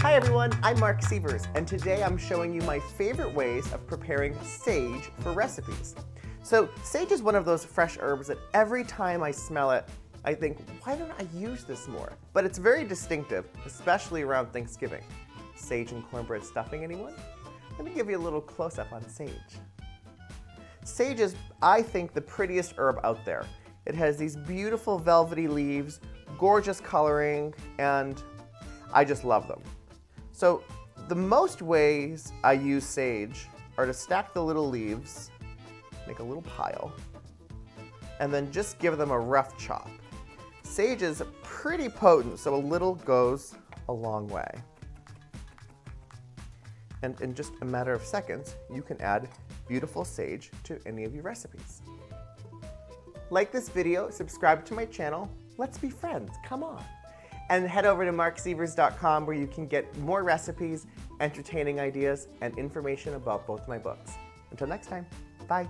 Hi everyone, I'm Mark Sievers, and today I'm showing you my favorite ways of preparing sage for recipes. So sage is one of those fresh herbs that every time I smell it, I think, why don't I use this more? But it's very distinctive, especially around Thanksgiving. Sage and cornbread stuffing, anyone? Let me give you a little close-up on sage. Sage is, I think, the prettiest herb out there. It has these beautiful velvety leaves, gorgeous coloring, and I just love them. So the most ways I use sage are to stack the little leaves, make a little pile, and then just give them a rough chop. Sage is pretty potent, so a little goes a long way. And in just a matter of seconds, you can add beautiful sage to any of your recipes. Like this video, subscribe to my channel. Let's be friends, come on. And head over to marcsievers.com where you can get more recipes, entertaining ideas, and information about both my books. Until next time, bye.